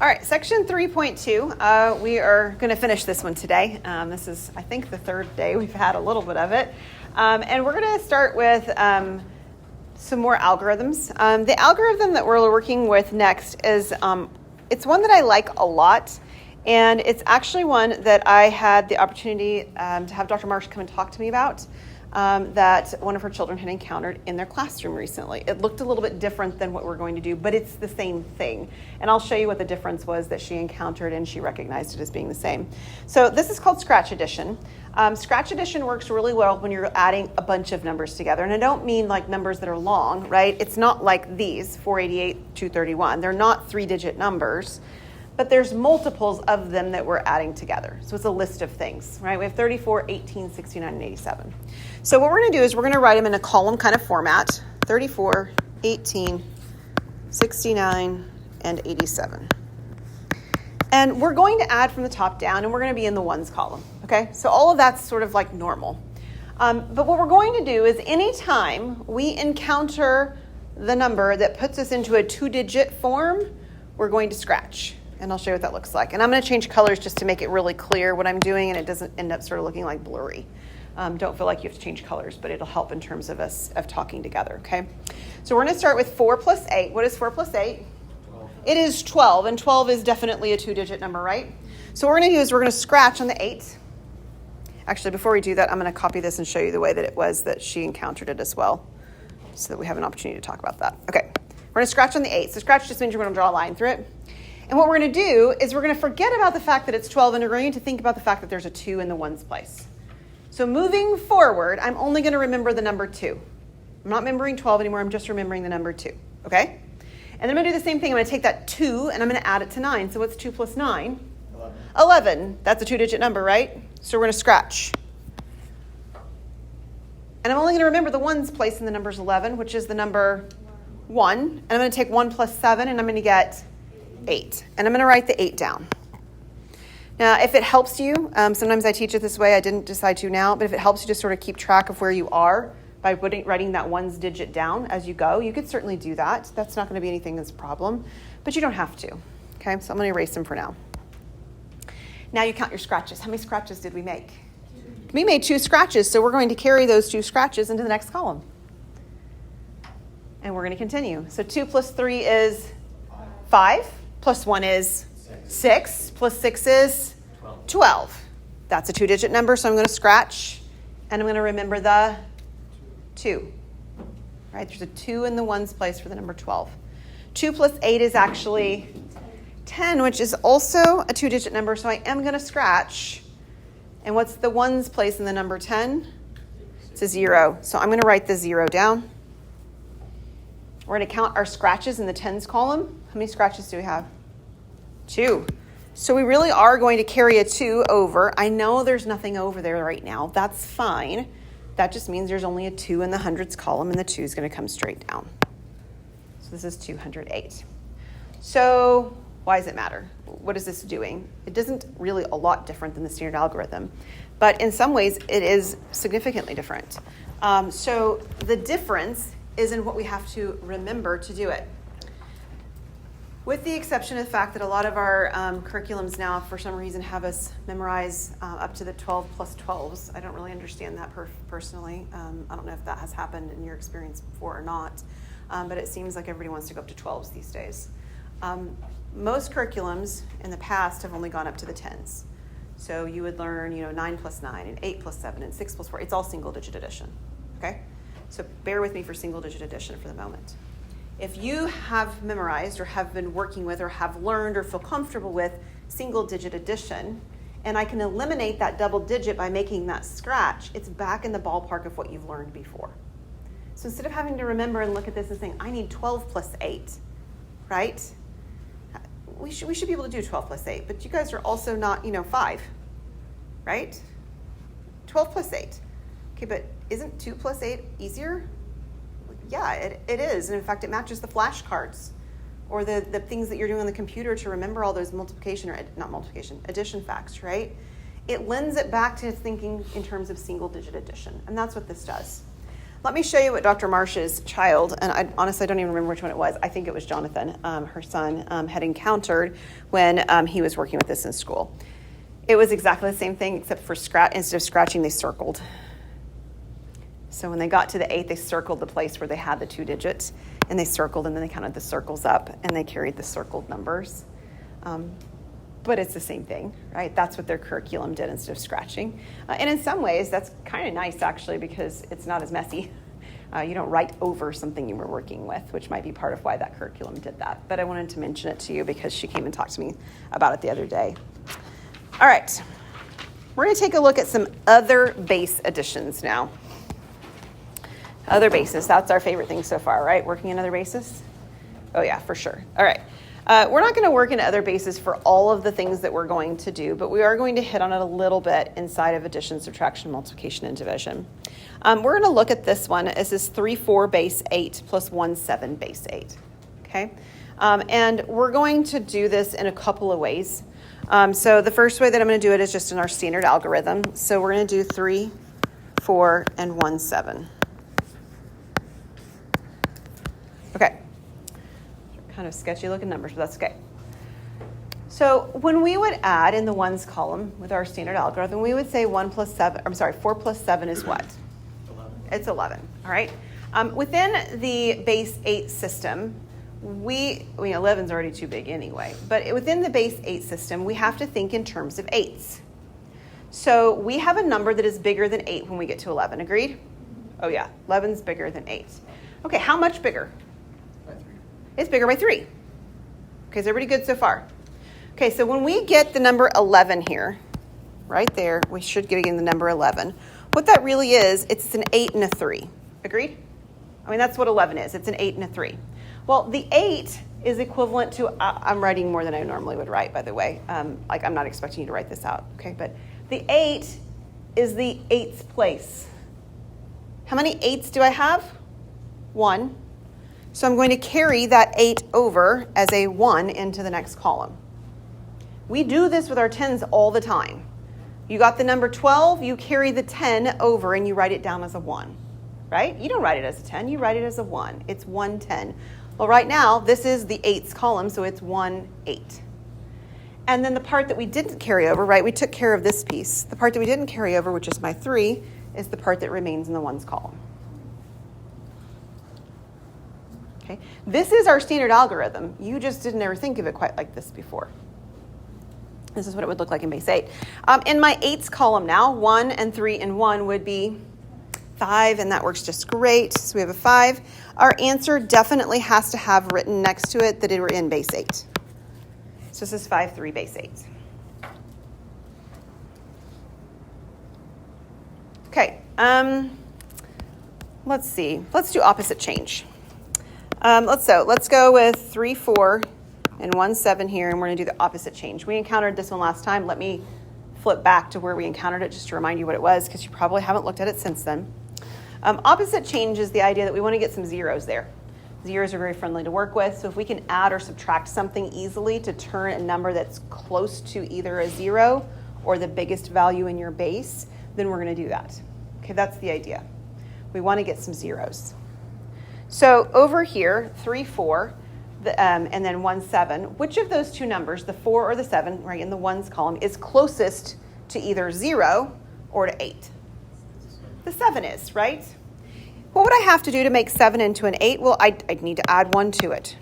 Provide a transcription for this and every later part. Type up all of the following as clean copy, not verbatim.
All right, section 3.2. We are going to finish this one today. This is, I think, the third day we've had a little bit of it. And we're going to start with some more algorithms. The algorithm that we're working with next is, it's one that I like a lot. And it's actually one that I had the opportunity to have Dr. Marsh come and talk to me about. That one of her children had encountered in their classroom recently. It looked a little bit different than what we're going to do, but it's the same thing. And I'll show you what the difference was that she encountered, and she recognized it as being the same. So this is called Scratch Addition. Scratch Addition works really well when you're adding a bunch of numbers together. And I don't mean like numbers that are long, right? It's not like these, 488, 231. They're not 3-digit numbers. But there's multiples of them that we're adding together. So it's a list of things, right? We have 34, 18, 69, and 87. So what we're going to do is we're going to write them in a column kind of format, 34, 18, 69, and 87. And we're going to add from the top down, and we're going to be in the ones column, okay? So all of that's sort of like normal. But what we're going to do is anytime we encounter the number that puts us into a 2-digit form, we're going to scratch. And I'll show you what that looks like. And I'm going to change colors just to make it really clear what I'm doing, and it doesn't end up sort of looking like blurry. Don't feel like you have to change colors, but it'll help in terms of us of talking together, okay? So we're going to start with 4 plus 8. What is 4 plus 8? 12. It is 12, and 12 is definitely a 2-digit number, right? So what we're going to do is we're going to scratch on the 8. Actually, before we do that, I'm going to copy this and show you the way that it was that she encountered it as well, so that we have an opportunity to talk about that. Okay, we're going to scratch on the 8. So scratch just means you're going to draw a line through it. And what we're going to do is we're going to forget about the fact that it's 12, and we're going to think about the fact that there's a 2 in the ones place. So moving forward, I'm only going to remember the number 2. I'm not remembering 12 anymore. I'm just remembering the number 2. Okay? And then I'm going to do the same thing. I'm going to take that 2, and I'm going to add it to 9. So what's 2 plus 9? 11. That's a 2-digit number, right? So we're going to scratch. And I'm only going to remember the ones place in the numbers 11, which is the number 1. And I'm going to take 1 plus 7, and I'm going to get 8. And I'm going to write the 8 down. Now, if it helps you, sometimes I teach it this way. I didn't decide to now, but if it helps you to sort of keep track of where you are by writing that ones digit down as you go, you could certainly do that. That's not going to be anything that's a problem, but you don't have to. Okay, so I'm going to erase them for now. Now you count your scratches. How many scratches did we make? 2. We made 2 scratches, so we're going to carry those 2 scratches into the next column. And we're going to continue. So 2 plus 3 is 5. Plus 1 is 6. Plus 6 is 12. That's a 2-digit number, so I'm going to scratch, and I'm going to remember the 2. Right? There's a 2 in the ones place for the number 12. 2 plus 8 is actually 10, which is also a 2-digit number, so I am going to scratch. And what's the ones place in the number 10? It's a 0. So I'm going to write the 0 down. We're going to count our scratches in the tens column. How many scratches do we have? 2. So we really are going to carry a 2 over. I know there's nothing over there right now. That's fine. That just means there's only a 2 in the hundreds column, and the 2 is going to come straight down. So this is 208. So why does it matter? What is this doing? It isn't really a lot different than the standard algorithm, but in some ways it is significantly different. So the difference is in what we have to remember to do it. With the exception of the fact that a lot of our curriculums now, for some reason, have us memorize up to the 12 plus 12s. I don't really understand that personally. I don't know if that has happened in your experience before or not, but it seems like everybody wants to go up to 12s these days. Most curriculums in the past have only gone up to the 10s. So you would learn, 9 plus 9 and 8 plus 7 and 6 plus 4. It's all single-digit addition, okay? So bear with me for single-digit addition for the moment. If you have memorized or have been working with or have learned or feel comfortable with single-digit addition, and I can eliminate that double digit by making that scratch, it's back in the ballpark of what you've learned before. So instead of having to remember and look at this and saying, I need 12 plus 8, right? We should be able to do 12 plus 8, but you guys are also not, 5, right? 12 plus 8. Okay, but isn't 2 plus 8 easier? Yeah, it is. And in fact, it matches the flashcards or the things that you're doing on the computer to remember all those addition facts, right? It lends it back to thinking in terms of single digit addition. And that's what this does. Let me show you what Dr. Marsh's child, and I honestly don't even remember which one it was. I think it was Jonathan, her son, had encountered when he was working with this in school. It was exactly the same thing, except for instead of scratching, they circled. So when they got to the 8, they circled the place where they had the 2 digits, and they circled, and then they counted the circles up, and they carried the circled numbers. But it's the same thing, right? That's what their curriculum did instead of scratching. And in some ways, that's kind of nice, actually, because it's not as messy. You don't write over something you were working with, which might be part of why that curriculum did that. But I wanted to mention it to you because she came and talked to me about it the other day. All right. We're going to take a look at some other base additions now. Other bases. That's our favorite thing so far, right? Working in other bases? Oh, yeah, for sure. All right. We're not going to work in other bases for all of the things that we're going to do, but we are going to hit on it a little bit inside of addition, subtraction, multiplication, and division. We're going to look at this one. This is 3, 4 base 8 plus 1, 7 base 8. Okay? And we're going to do this in a couple of ways. So the first way that I'm going to do it is just in our standard algorithm. So we're going to do 3, 4, and 1, 7. Okay. Kind of sketchy looking numbers, but that's okay. So when we would add in the ones column with our standard algorithm, we would say 4 plus 7 is what? 11. It's 11, all right? Within the base 8 system, 11's already too big anyway, but within the base 8 system, we have to think in terms of 8s. So we have a number that is bigger than 8 when we get to 11, agreed? Oh yeah, 11's bigger than 8. Okay, how much bigger? By 3. It's bigger by 3. Okay, is everybody good so far? Okay, so when we get the number 11 here, right there, we should get again the number 11. What that really is, it's an 8 and a 3. Agreed? I mean, that's what 11 is. It's an 8 and a 3. Well, the 8 is equivalent to, I'm writing more than I normally would write, by the way. Like, I'm not expecting you to write this out, okay? But the 8 is the 8th place. How many 8s do I have? 1. So I'm going to carry that 8 over as a 1 into the next column. We do this with our 10s all the time. You got the number 12, you carry the 10 over and you write it down as a 1, right? You don't write it as a 10, you write it as a 1. It's 1, 10. Well, right now, this is the 8s column, so it's 1, 8. And then the part that we didn't carry over, right, we took care of this piece. The part that we didn't carry over, which is my 3, is the part that remains in the 1s column. Okay, this is our standard algorithm. You just didn't ever think of it quite like this before. This is what it would look like in base 8. In my 8s column now, 1 and 3 and 1 would be 5, and that works just great. So we have a 5. Our answer definitely has to have written next to it that it were in base 8. So this is 5, 3, base 8. Okay, let's see. Let's do opposite change. Let's go with 3, 4, and 1, 7 here, and we're going to do the opposite change. We encountered this one last time. Let me flip back to where we encountered it just to remind you what it was, because you probably haven't looked at it since then. Opposite change is the idea that we want to get some zeros there. Zeros are very friendly to work with, so if we can add or subtract something easily to turn a number that's close to either a 0 or the biggest value in your base, then we're going to do that. Okay, that's the idea. We want to get some zeros. So over here, 3, 4, and then 1, 7, which of those two numbers, the 4 or the 7, right in the 1s column, is closest to either 0 or to 8? The 7 is, right? What would I have to do to make 7 into an 8? Well, I'd need to add 1 to it,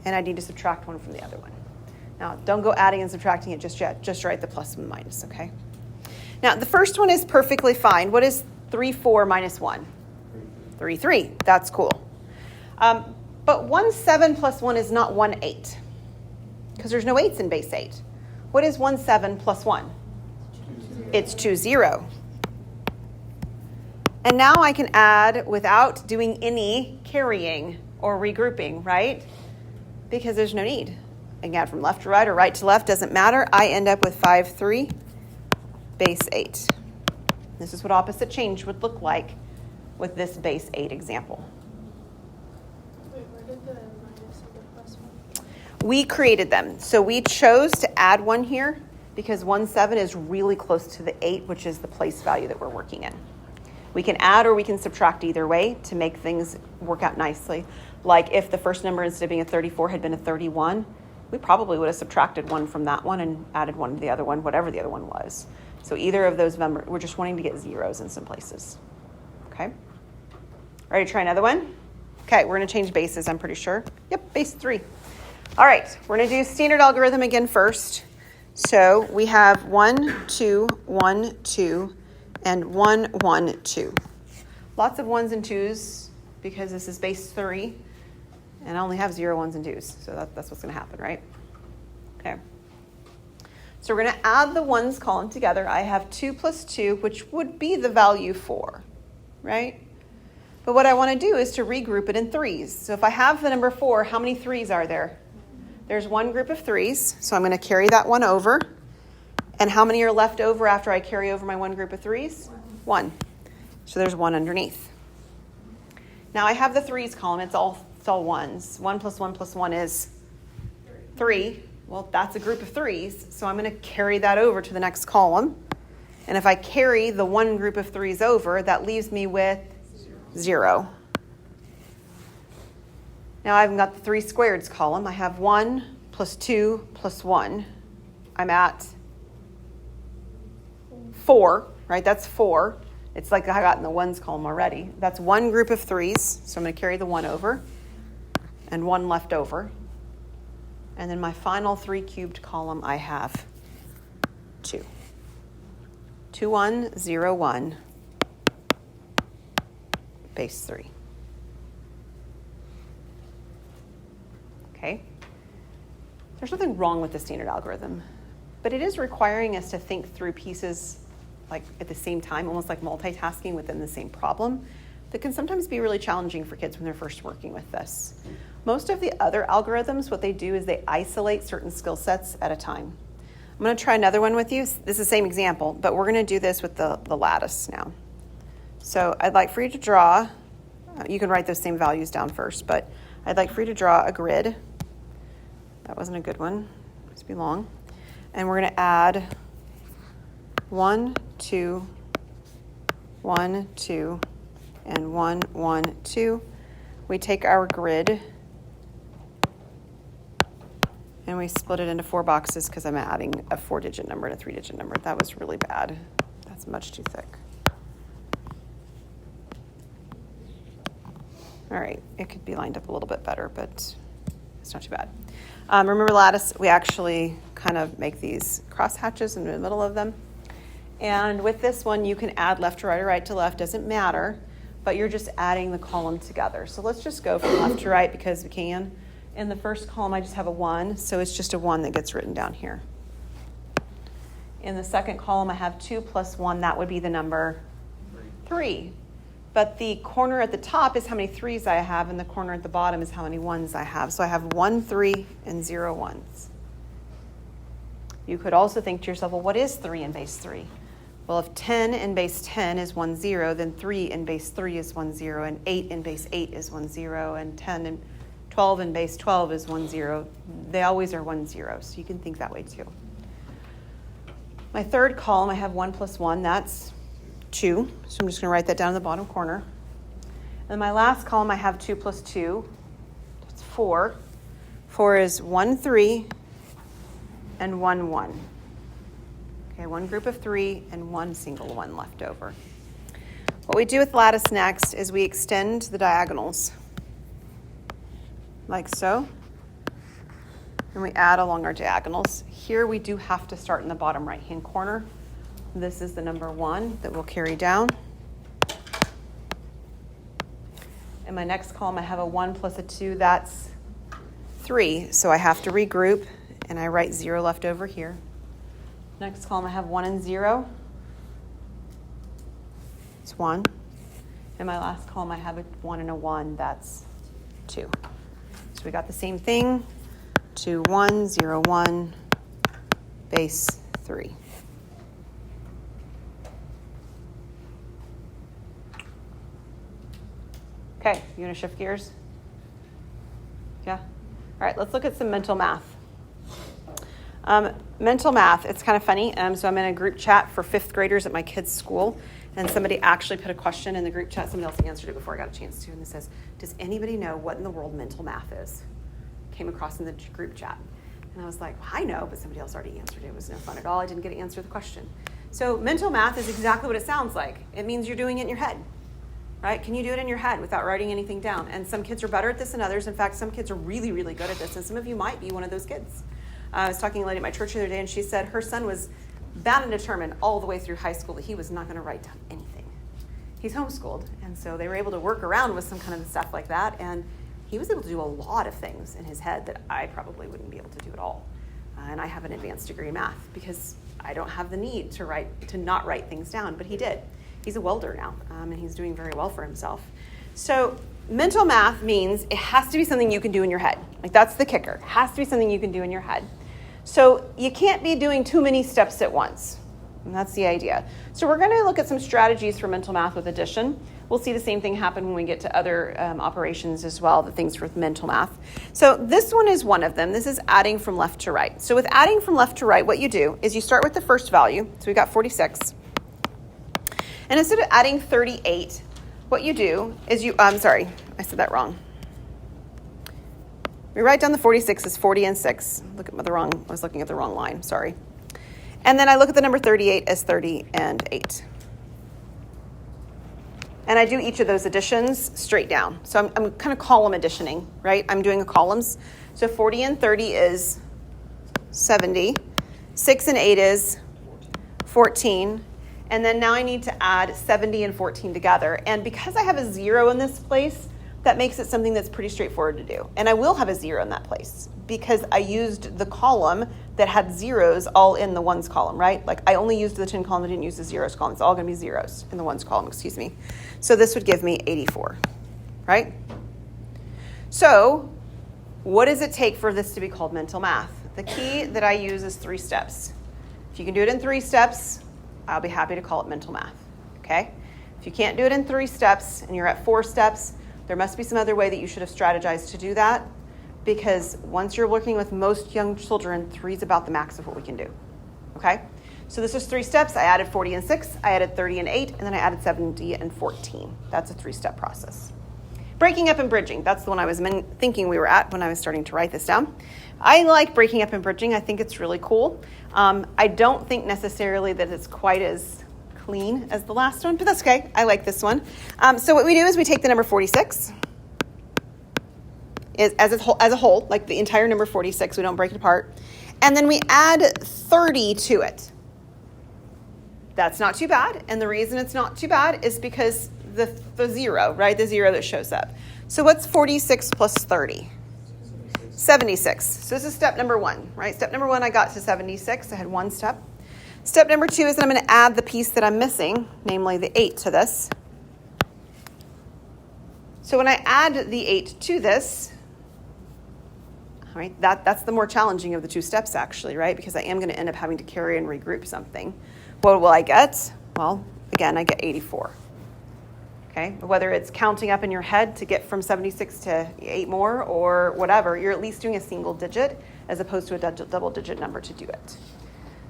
and I need to subtract 1 from the other one. Now, don't go adding and subtracting it just yet. Just write the plus and minus, okay? Now, the first one is perfectly fine. What is 3, 4 minus 1? 3, 3. That's cool. But 1, 7 plus 1 is not 1, 8, because there's no 8s in base 8. What is 1, 7 plus 1? 2, 0. It's 2, 0. And now I can add without doing any carrying or regrouping, right? Because there's no need. I can add from left to right or right to left, doesn't matter. I end up with 5, 3, base 8. This is what opposite change would look like with this base 8 example. Wait, where did the minus and the plus one? We created them. So we chose to add 1 here because 1, 7 is really close to the 8, which is the place value that we're working in. We can add or we can subtract either way to make things work out nicely. Like if the first number instead of being a 34 had been a 31, we probably would have subtracted 1 from that one and added 1 to the other one, whatever the other one was. So either of those numbers, we're just wanting to get zeros in some places. Okay? Ready to try another one? Okay, we're going to change bases, I'm pretty sure. Yep, base 3. All right, we're going to do standard algorithm again first. So we have 1, 2, 1, 2, and 1, 1, 2. Lots of 1s and 2s because this is base 3. And I only have 0, 1s, and 2s. So that's what's going to happen, right? Okay. So we're going to add the 1s column together. I have 2 plus 2, which would be the value 4, right? But what I want to do is to regroup it in 3s. So if I have the number 4, how many 3s are there? There's one group of 3s. So I'm going to carry that one over. And how many are left over after I carry over my one group of 3s? 1. So there's 1 underneath. Now I have the 3s column. It's all 1s. 1 plus 1 plus 1 is 3. Well, that's a group of 3s. So I'm going to carry that over to the next column. And if I carry the one group of 3s over, that leaves me with 0. Now I've got the 3 squareds column. I have 1 plus 2 plus 1. I'm at 4, right? That's 4. It's like I got in the 1s column already. That's one group of 3s. So I'm going to carry the 1 over and 1 left over. And then my final 3 cubed column, I have 2. 2, 1, 0, 1. Base 3. Okay. There's nothing wrong with the standard algorithm, but it is requiring us to think through pieces like at the same time, almost like multitasking within the same problem. That can sometimes be really challenging for kids when they're first working with this. Most of the other algorithms, what they do is they isolate certain skill sets at a time. I'm going to try another one with you. This is the same example, but we're going to do this with the lattice now. So I'd like for you to draw, you can write those same values down first, but I'd like for you to draw a grid. That wasn't a good one. It must be long. And we're going to add 1, 2, 1, 2, and 1, 1, 2. We take our grid and we split it into 4 boxes because I'm adding a 4-digit number and a 3-digit number. That was really bad. That's much too thick. All right, it could be lined up a little bit better, but it's not too bad. Remember lattice, we actually kind of make these cross hatches in the middle of them. And with this one, you can add left to right or right to left, doesn't matter, but you're just adding the column together. So let's just go from left to right because we can. In the first column, I just have a 1, so it's just a 1 that gets written down here. In the second column, I have 2 plus 1, that would be the number 3. But the corner at the top is how many 3s I have, and the corner at the bottom is how many 1s I have. So I have 1, 3, and 0 1s. You could also think to yourself, well, what is 3 in base 3? Well, if 10 in base 10 is 1, 0, then 3 in base 3 is 1, 0, and 8 in base 8 is 1, 0, and 10 and 12 in base 12 is 1, 0. They always are 1, 0, so you can think that way too. My third column, I have 1 plus 1, that's 2. So I'm just going to write that down in the bottom corner. And my last column, I have 2 plus 2. That's 4. 4 is 1, 3, and 1, 1. Okay, one group of 3 and one single 1 left over. What we do with lattice next is we extend the diagonals, like so. And we add along our diagonals. Here we do have to start in the bottom right-hand corner. This is the number 1 that we'll carry down. In my next column, I have a 1 plus a 2, that's 3. So I have to regroup, and I write 0 left over here. Next column, I have 1 and 0. It's 1. In my last column, I have a 1 and a 1, that's 2. So we got the same thing. 2, 1, 0, 1, base 3. Okay, you want to shift gears? Yeah? All right, let's look at some mental math. Mental math, it's kind of funny. So I'm in a group chat for 5th graders at my kids' school, And somebody actually put a question in the group chat. Somebody else answered it before I got a chance to. And it says, does anybody know what in the world mental math is? Came across in the group chat. And I was like, well, I know, but somebody else already answered it. It was no fun at all. I didn't get to answer the question. So mental math is exactly what it sounds like. It means you're doing it in your head, right? Can you do it in your head without writing anything down? And some kids are better at this than others. In fact, some kids are really, really good at this. And some of you might be one of those kids. I was talking to a lady at my church the other day, and she said her son was bound and determined all the way through high school that he was not going to write down anything. He's homeschooled, and so they were able to work around with some kind of stuff like that, and he was able to do a lot of things in his head that I probably wouldn't be able to do at all. And I have an advanced degree in math because I don't have the need to not write things down, but he did. He's a welder now, and he's doing very well for himself. So mental math means it has to be something you can do in your head. Like, that's the kicker. It has to be something you can do in your head. So you can't be doing too many steps at once. And that's the idea. So we're going to look at some strategies for mental math with addition. We'll see the same thing happen when we get to other operations as well, the things with mental math. So this one is one of them. This is adding from left to right. So with adding from left to right, what you do is you start with the first value. So we got 46. And instead of adding 38, what you do is I'm sorry, I said that wrong. We write down the 46 as 40 and 6. I was looking at the wrong line, sorry. And then I look at the number 38 as 30 and 8. And I do each of those additions straight down. So I'm kind of column additioning, right? I'm doing columns. So 40 and 30 is 70. 6 and 8 is 14. And then now I need to add 70 and 14 together. And because I have a 0 in this place, that makes it something that's pretty straightforward to do. And I will have a 0 in that place because I used the column that had zeros all in the ones column, right? Like, I only used the 10 column, I didn't use the zeros column. It's all going to be zeros in the ones column, excuse me. So this would give me 84, right? So what does it take for this to be called mental math? The key that I use is 3 steps. If you can do it in 3 steps, I'll be happy to call it mental math, okay? If you can't do it in 3 steps and you're at 4 steps, there must be some other way that you should have strategized to do that, because once you're working with most young children, 3 is about the max of what we can do, okay? So this is 3 steps. I added 40 and 6, I added 30 and 8, and then I added 70 and 14. That's a 3-step process. Breaking up and bridging, that's the one I was thinking we were at when I was starting to write this down. I like breaking up and bridging. I think it's really cool. I don't think necessarily that it's quite as clean as the last one, but that's okay. I like this one. So what we do is we take the number 46 as a whole, like the entire number 46. We don't break it apart. And then we add 30 to it. That's not too bad. And the reason it's not too bad is because the 0, right? The 0 that shows up. So what's 46 plus 30? 76. So this is step number 1, right? Step number 1, I got to 76. I had 1 step. Step number 2 is that I'm going to add the piece that I'm missing, namely the 8 to this. So when I add the 8 to this, all right, that's the more challenging of the 2 steps, actually, right? Because I am going to end up having to carry and regroup something. What will I get? Well, again, I get 84. Okay, whether it's counting up in your head to get from 76 to 8 more or whatever, you're at least doing a single digit as opposed to a double digit number to do it.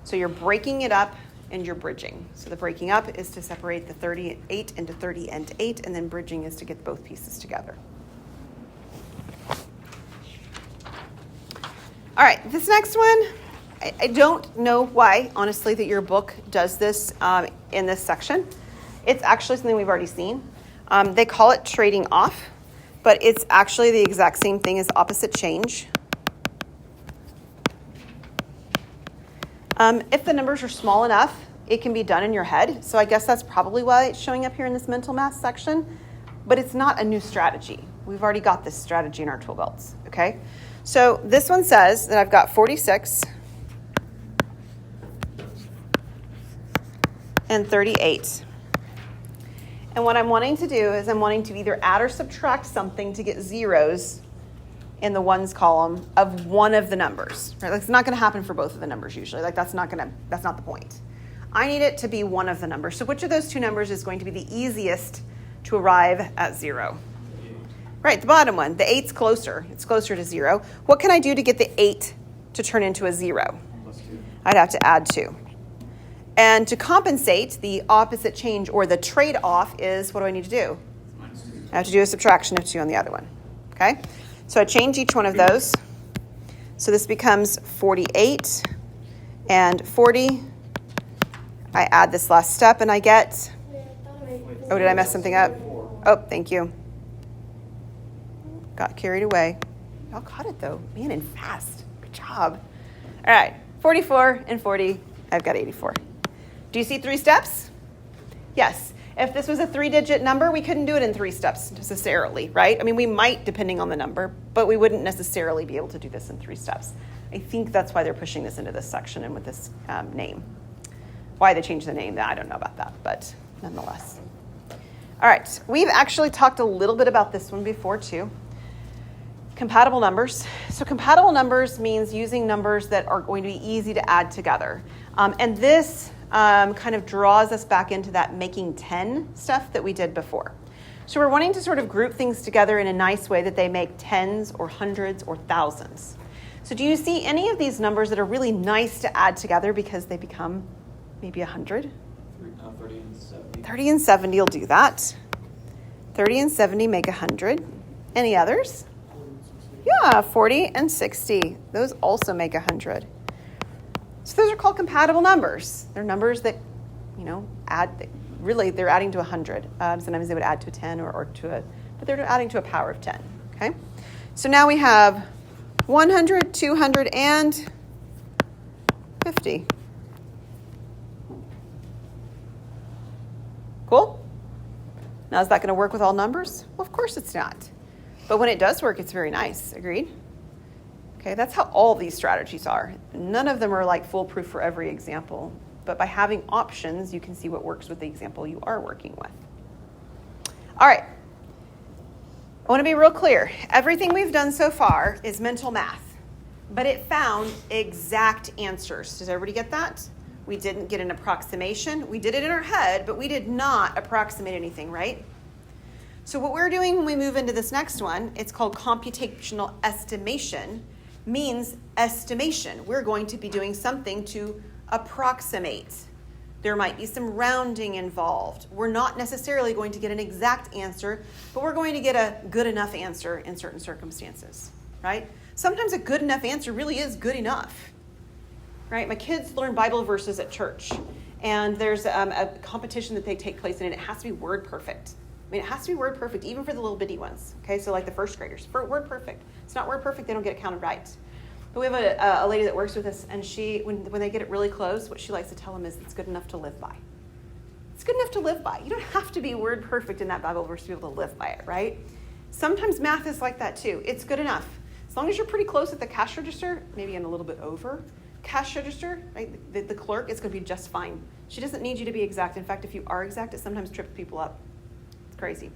So you're breaking it up and you're bridging. So the breaking up is to separate the 38 into 30 and 8, and then bridging is to get both pieces together. All right, this next one, I don't know why, honestly, that your book does this in this section. It's actually something we've already seen. They call it trading off, but it's actually the exact same thing as opposite change. If the numbers are small enough, it can be done in your head. So I guess that's probably why it's showing up here in this mental math section, but it's not a new strategy. We've already got this strategy in our tool belts, okay? So this one says that I've got 46 and 38. And what I'm wanting to do is I'm wanting to either add or subtract something to get zeros in the ones column of one of the numbers. Right? Like, it's not going to happen for both of the numbers usually. Like, that's not the point. I need it to be one of the numbers. So which of those 2 numbers is going to be the easiest to arrive at 0? Right, the bottom one. The 8's closer. It's closer to 0. What can I do to get the 8 to turn into a 0? +2. I'd have to add 2. And to compensate, the opposite change or the trade-off is, what do I need to do? I have to do a subtraction of 2 on the other one. Okay? So I change each one of those. So this becomes 48 and 40. I add this last step and I get, oh, did I mess something up? Oh, thank you. Got carried away. Y'all caught it though. Man, and fast. Good job. All right, 44 and 40. I've got 84. Do you see 3 steps? Yes. If this was a 3-digit number, we couldn't do it in 3 steps necessarily, right? I mean, we might depending on the number, but we wouldn't necessarily be able to do this in 3 steps. I think that's why they're pushing this into this section and with this name. Why they changed the name, I don't know about that, but nonetheless. All right, we've actually talked a little bit about this one before too. Compatible numbers. So compatible numbers means using numbers that are going to be easy to add together. And this kind of draws us back into that making 10 stuff that we did before. So we're wanting to sort of group things together in a nice way that they make tens or hundreds or thousands. So do you see any of these numbers that are really nice to add together because they become maybe 100? 30 and 70. 30 and 70 will do that. 30 and 70 make 100. Any others? Yeah, 40 and 60. Those also make 100. So those are called compatible numbers. They're numbers that, add, really they're adding to 100. Sometimes they would add to a 10 or to but they're adding to a power of 10, okay? So now we have 100, 200, and 50. Cool? Now is that going to work with all numbers? Well, of course it's not. But when it does work, it's very nice. Agreed? Okay, that's how all these strategies are. None of them are like foolproof for every example, but by having options, you can see what works with the example you are working with. All right, I want to be real clear. Everything we've done so far is mental math, but it found exact answers. Does everybody get that? We didn't get an approximation. We did it in our head, but we did not approximate anything, right? So what we're doing when we move into this next one, it's called computational estimation, means estimation. We're going to be doing something to approximate. There might be some rounding involved. We're not necessarily going to get an exact answer, but we're going to get a good enough answer in certain circumstances, right? Sometimes a good enough answer really is good enough, right? My kids learn Bible verses at church, and there's a competition that they take place in, and it has to be word perfect. I mean, it has to be word perfect, even for the little bitty ones, okay? So like the first graders, for word perfect. It's not word perfect, they don't get it counted right. But we have a lady that works with us, and she, when they get it really close, what she likes to tell them is it's good enough to live by. It's good enough to live by. You don't have to be word perfect in that Bible verse to be able to live by it, right? Sometimes math is like that too. It's good enough. As long as you're pretty close at the cash register, maybe in a little bit over cash register, right? The clerk is going to be just fine. She doesn't need you to be exact. In fact, if you are exact, it sometimes trips people up. It's crazy.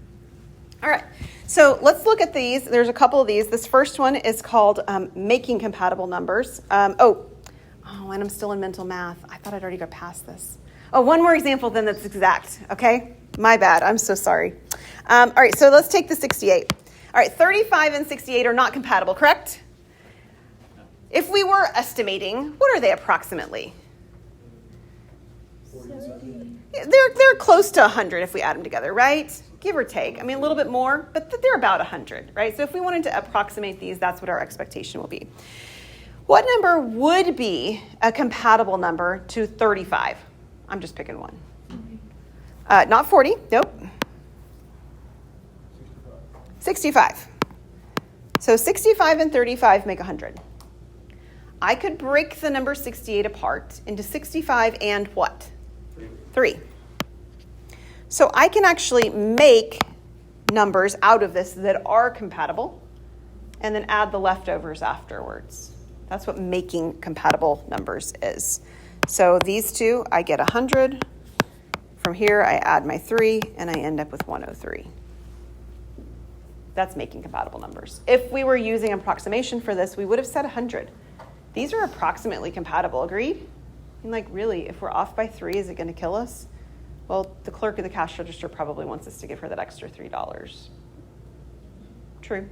All right, so let's look at these. There's a couple of these. This first one is called making compatible numbers. And I'm still in mental math. I thought I'd already got past this. Oh, one more example then that's exact, okay? My bad, I'm so sorry. All right, so let's take the 68. All right, 35 and 68 are not compatible, correct? If we were estimating, what are they approximately? 70. They're close to 100 if we add them together, right? Give or take. I mean, a little bit more, but they're about 100, right? So if we wanted to approximate these, that's what our expectation will be. What number would be a compatible number to 35? I'm just picking one. Not 40, nope. 65. So 65 and 35 make 100. I could break the number 68 apart into 65 and what? 3. So I can actually make numbers out of this that are compatible and then add the leftovers afterwards. That's what making compatible numbers is. So these two, I get 100. From here, I add my 3, and I end up with 103. That's making compatible numbers. If we were using approximation for this, we would have said 100. These are approximately compatible, agreed? And like, really, if we're off by 3, is it going to kill us? Well, the clerk at the cash register probably wants us to give her that extra $3. True.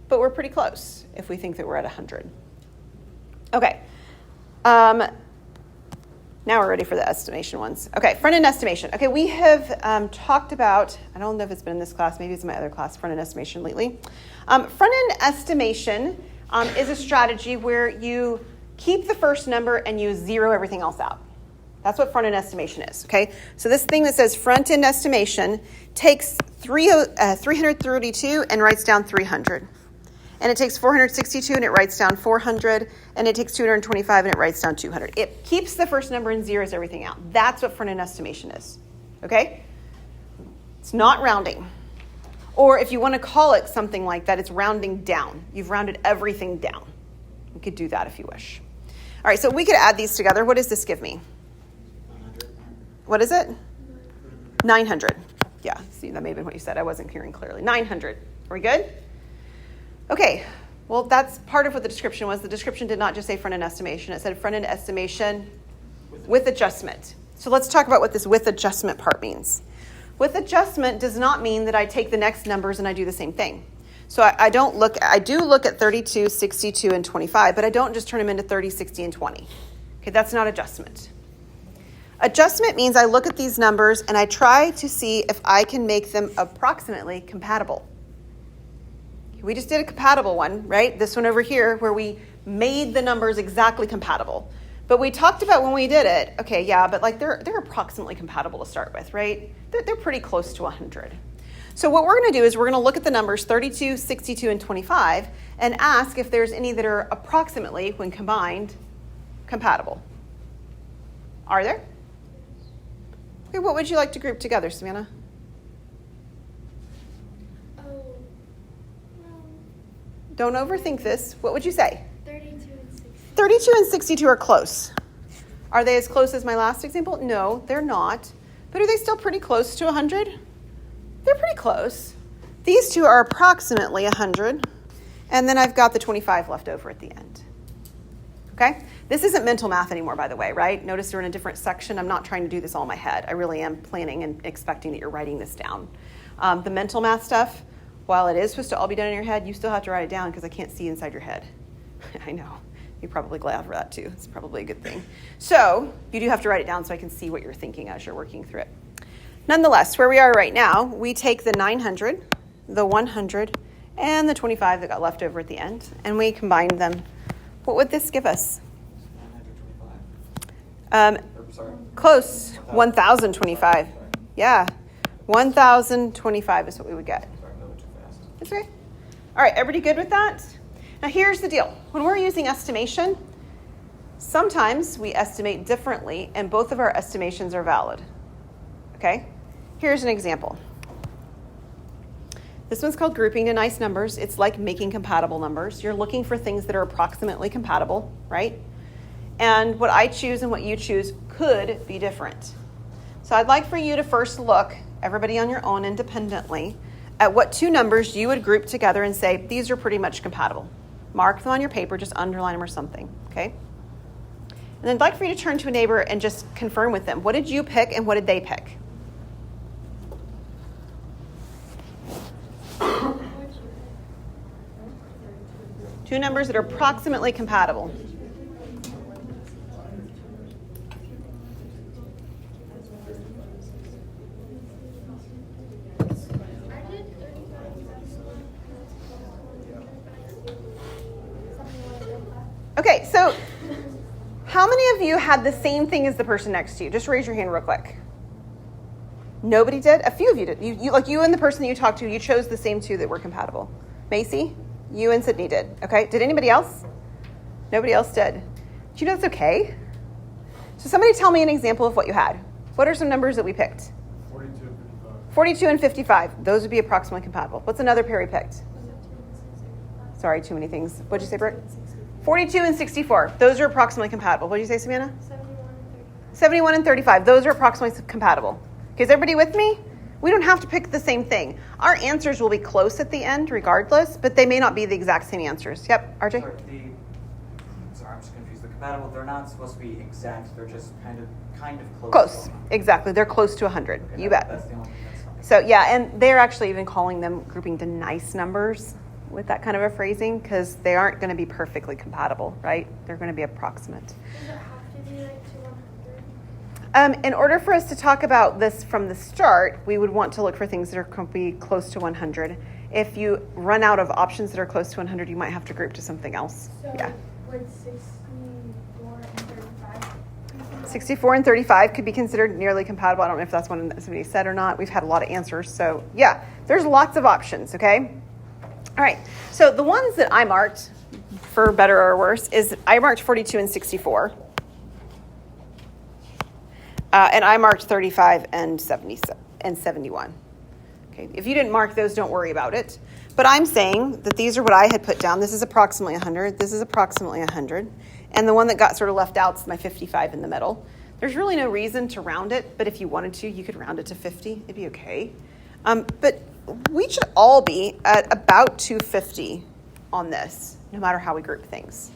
But we're pretty close if we think that we're at 100. Okay. Now we're ready for the estimation ones. Okay, front-end estimation. Okay, we have talked about, I don't know if it's been in this class, maybe it's in my other class, front-end estimation lately. Front-end estimation is a strategy where you keep the first number and you zero everything else out. That's what front-end estimation is, okay? So this thing that says front-end estimation takes 332 and writes down 300. And it takes 462 and it writes down 400. And it takes 225 and it writes down 200. It keeps the first number and zeroes everything out. That's what front-end estimation is, okay? It's not rounding. Or if you want to call it something like that, it's rounding down. You've rounded everything down. You could do that if you wish. All right, so we could add these together. What does this give me? 100. What is it? 900. Yeah, see, that may have been what you said. I wasn't hearing clearly. 900. Are we good? Okay, well, that's part of what the description was. The description did not just say front-end estimation. It said front-end estimation with adjustment. So let's talk about what this with adjustment part means. With adjustment does not mean that I take the next numbers and I do the same thing. So I do look at 32, 62, and 25, but I don't just turn them into 30, 60, and 20. Okay, that's not adjustment. Adjustment means I look at these numbers and I try to see if I can make them approximately compatible. We just did a compatible one, right? This one over here where we made the numbers exactly compatible. But we talked about when we did it, okay, yeah, but like they're approximately compatible to start with, right? They're pretty close to 100. So what we're going to do is we're going to look at the numbers 32, 62, and 25 and ask if there's any that are approximately, when combined, compatible. Are there? Okay, what would you like to group together, Savannah? Don't overthink this. What would you say? 32 and 60. 32 and 62 are close. Are they as close as my last example? No, they're not. But are they still pretty close to 100? They're pretty close. These two are approximately 100. And then I've got the 25 left over at the end. Okay? This isn't mental math anymore, by the way, right? Notice you're in a different section. I'm not trying to do this all in my head. I really am planning and expecting that you're writing this down. The mental math stuff, while it is supposed to all be done in your head, you still have to write it down because I can't see inside your head. I know. You're probably glad for that too. It's probably a good thing. So you do have to write it down so I can see what you're thinking as you're working through it. Nonetheless, where we are right now, we take the 900, the 100, and the 25 that got left over at the end, and we combine them. What would this give us? 925. Close. 1,025. Yeah. 1,025 is what we would get. Sorry, no, too fast. That's okay. All right, everybody good with that? Now here's the deal. When we're using estimation, sometimes we estimate differently and both of our estimations are valid. Okay? Here's an example. This one's called grouping to nice numbers. It's like making compatible numbers. You're looking for things that are approximately compatible, right? And what I choose and what you choose could be different. So I'd like for you to first look, everybody on your own independently, at what two numbers you would group together and say, these are pretty much compatible. Mark them on your paper, just underline them or something, okay? And then I'd like for you to turn to a neighbor and just confirm with them. What did you pick and what did they pick? Two numbers that are approximately compatible. Okay, so how many of you had the same thing as the person next to you? Just raise your hand real quick. Nobody did? A few of you did. You and the person that you talked to, you chose the same two that were compatible. Macy, you and Sydney did. Okay, did anybody else? Nobody else did. Do you know that's okay? So somebody tell me an example of what you had. What are some numbers that we picked? 42 and 55. 42 and 55. Those would be approximately compatible. What's another pair we picked? Sorry, too many things. What'd you say, Brooke? 42 and 64. Those are approximately compatible. What did you say, Savannah? 71 and 35. Those are approximately compatible. Okay, is everybody with me? We don't have to pick the same thing. Our answers will be close at the end regardless, but they may not be the exact same answers. Yep, RJ? Sorry, I'm just confused. The compatible, they're not supposed to be exact. They're just kind of close. Close. Exactly. They're close to 100. Okay, You bet. That's the only thing that's something. So yeah, and they're actually even calling them grouping to nice numbers with that kind of a phrasing because they aren't going to be perfectly compatible, right? They're going to be approximate. Does it have to be like to 100? In order for us to talk about this from the start, we would want to look for things that are going to be close to 100. If you run out of options that are close to 100, you might have to group to something else. So Yeah. would 64 and 35 be considered? 64 and 35 could be considered nearly compatible. I don't know if that's what somebody said or not. We've had a lot of answers. So yeah, there's lots of options, okay? All right, so the ones that I marked, for better or worse, is I marked 42 and 64. And I marked 35 and 71. Okay, if you didn't mark those, don't worry about it. But I'm saying that these are what I had put down. This is approximately 100. This is approximately 100. And the one that got sort of left out is my 55 in the middle. There's really no reason to round it, but if you wanted to, you could round it to 50. It'd be okay. But we should all be at about 250 on this, no matter how we group things.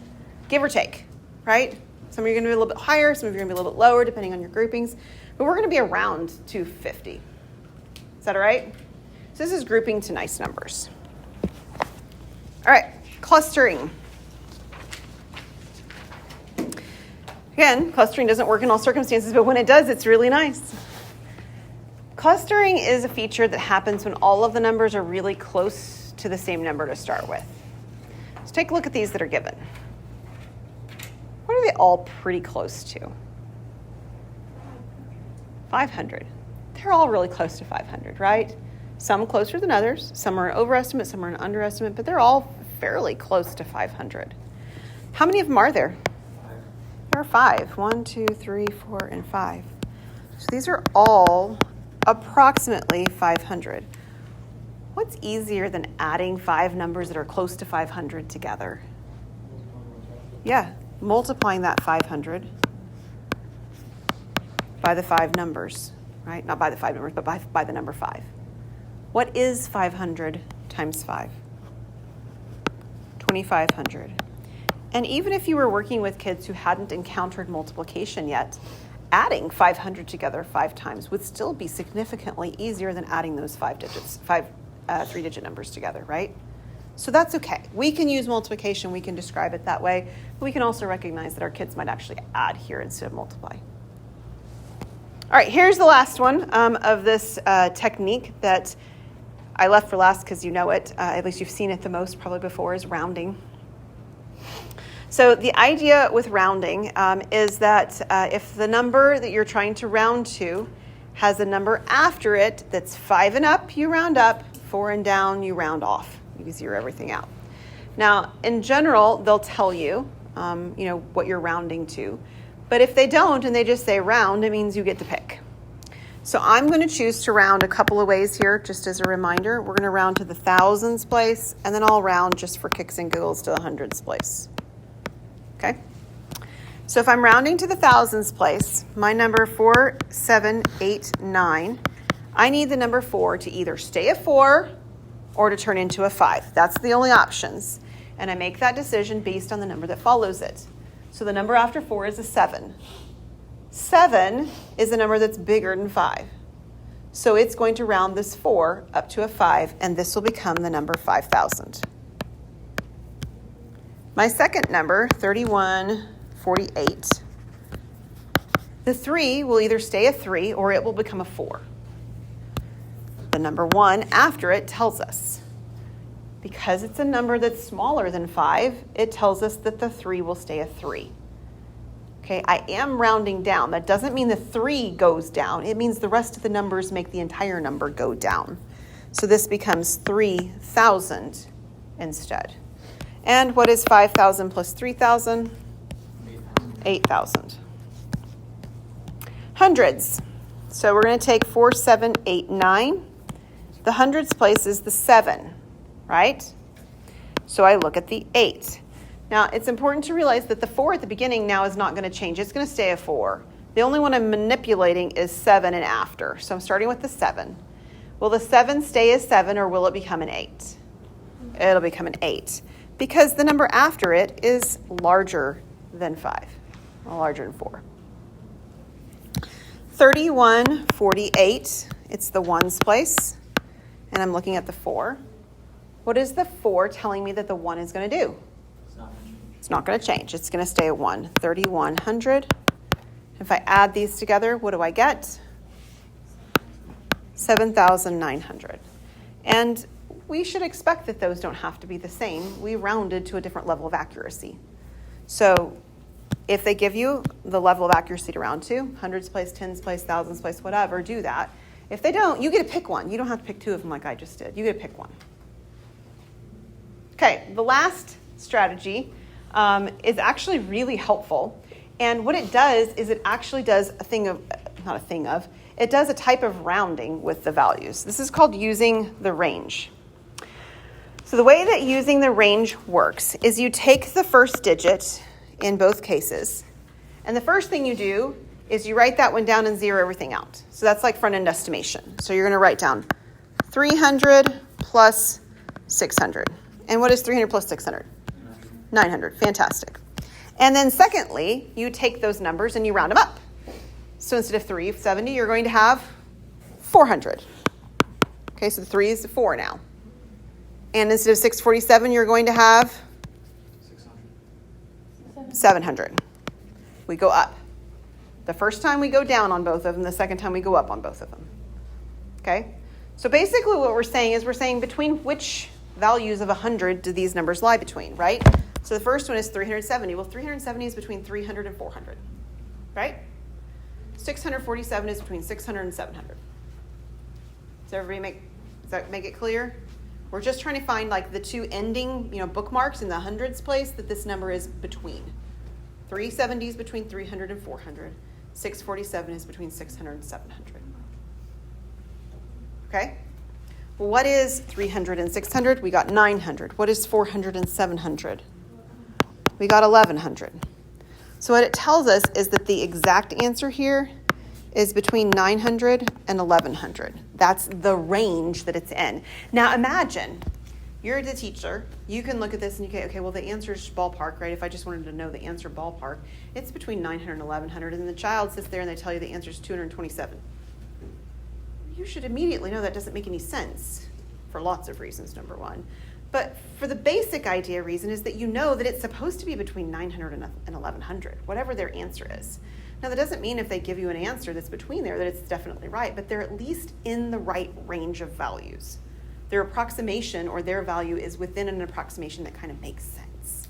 Give or take, right? Some of you are going to be a little bit higher, some of you are going to be a little bit lower, depending on your groupings. But we're going to be around 250. Is that all right? So this is grouping to nice numbers. All right, clustering. Again, clustering doesn't work in all circumstances, but when it does, it's really nice. Clustering is a feature that happens when all of the numbers are really close to the same number to start with. Let's take a look at these that are given. What are they all pretty close to? 500. They're all really close to 500, right? Some closer than others. Some are an overestimate, some are an underestimate, but they're all fairly close to 500. How many of them are there? There are 5. 1, 2, 3, 4, and 5. So these are all approximately 500. What's easier than adding 5 numbers that are close to 500 together? Yeah, multiplying that 500 by the 5 numbers, right? Not by the 5 numbers, but by the number 5. What is 500 times 5? 2,500. And even if you were working with kids who hadn't encountered multiplication yet, adding 500 together 5 times would still be significantly easier than adding those 3-digit numbers together, right? So that's okay. We can use multiplication. We can describe it that way. But we can also recognize that our kids might actually add here instead of multiply. All right, here's the last one of this technique that I left for last because you know it. At least you've seen it the most probably before, is rounding. So the idea with rounding is that if the number that you're trying to round to has a number after it that's 5 and up, you round up. 4 and down, you round off. You zero everything out. Now, in general, they'll tell you, what you're rounding to. But if they don't and they just say round, it means you get to pick. So I'm going to choose to round a couple of ways here, just as a reminder. We're going to round to the thousands place, and then I'll round just for kicks and giggles to the hundreds place. Okay? So if I'm rounding to the thousands place, my number 4, 7, 8, 9, I need the number 4 to either stay a 4 or to turn into a 5. That's the only options. And I make that decision based on the number that follows it. So the number after 4 is a 7. 7 is a number that's bigger than 5. So it's going to round this 4 up to a 5, and this will become the number 5,000. My second number, 3148, the 3 will either stay a 3 or it will become a 4. The number 1 after it tells us. Because it's a number that's smaller than 5, it tells us that the 3 will stay a 3. Okay, I am rounding down. That doesn't mean the 3 goes down. It means the rest of the numbers make the entire number go down. So this becomes 3,000 instead. And what is 5,000 plus 3,000? 8,000. Hundreds. So we're going to take 4, 7, 8, 9. The hundreds place is the 7, right? So I look at the 8. Now, it's important to realize that the 4 at the beginning now is not going to change. It's going to stay a 4. The only one I'm manipulating is 7 and after. So I'm starting with the 7. Will the 7 stay as 7 or will it become an 8? It'll become an 8 because the number after it is larger than 5, or larger than 4. 3148, it's the ones place, and I'm looking at the 4. What is the 4 telling me that the 1 is going to do? It's not going to change. It's going to stay at 1. 3,100 If I add these together, what do I get? 7,900. And we should expect that those don't have to be the same. We rounded to a different level of accuracy. So if they give you the level of accuracy to round to, hundreds place, tens place, thousands place, whatever, do that. If they don't, you get to pick one. You don't have to pick two of them like I just did. You get to pick one. Okay, the last strategy is actually really helpful. And what it does is it actually does it does a type of rounding with the values. This is called using the range. So the way that using the range works is you take the first digit in both cases, and the first thing you do is you write that one down and zero everything out. So that's like front-end estimation. So you're going to write down 300 plus 600. And what is 300 plus 600? 900. Fantastic. And then secondly, you take those numbers and you round them up. So instead of 370, you're going to have 400. Okay, so the 3 is 4 now. And instead of 647, you're going to have 700. We go up. The first time we go down on both of them, the second time we go up on both of them. Okay? So basically what we're saying is between which values of 100 do these numbers lie between, right? So the first one is 370. Well, 370 is between 300 and 400, right? 647 is between 600 and 700. Does that make it clear? We're just trying to find like the two ending, bookmarks in the hundreds place that this number is between. 370 is between 300 and 400. 647 is between 600 and 700. Okay? Well, what is 300 and 600? We got 900. What is 400 and 700? We got 1100. So what it tells us is that the exact answer here is between 900 and 1100. That's the range that it's in. Now imagine you're the teacher. You can look at this and you can, okay, well, the answer is ballpark, right? If I just wanted to know the answer ballpark, it's between 900 and 1100. And the child sits there and they tell you the answer is 227. You should immediately know that doesn't make any sense for lots of reasons, number one. But for the basic idea reason is that you know that it's supposed to be between 900 and 1100, whatever their answer is. Now, that doesn't mean if they give you an answer that's between there that it's definitely right, but they're at least in the right range of values. Their approximation or their value is within an approximation that kind of makes sense.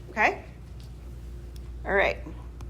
Okay? All right.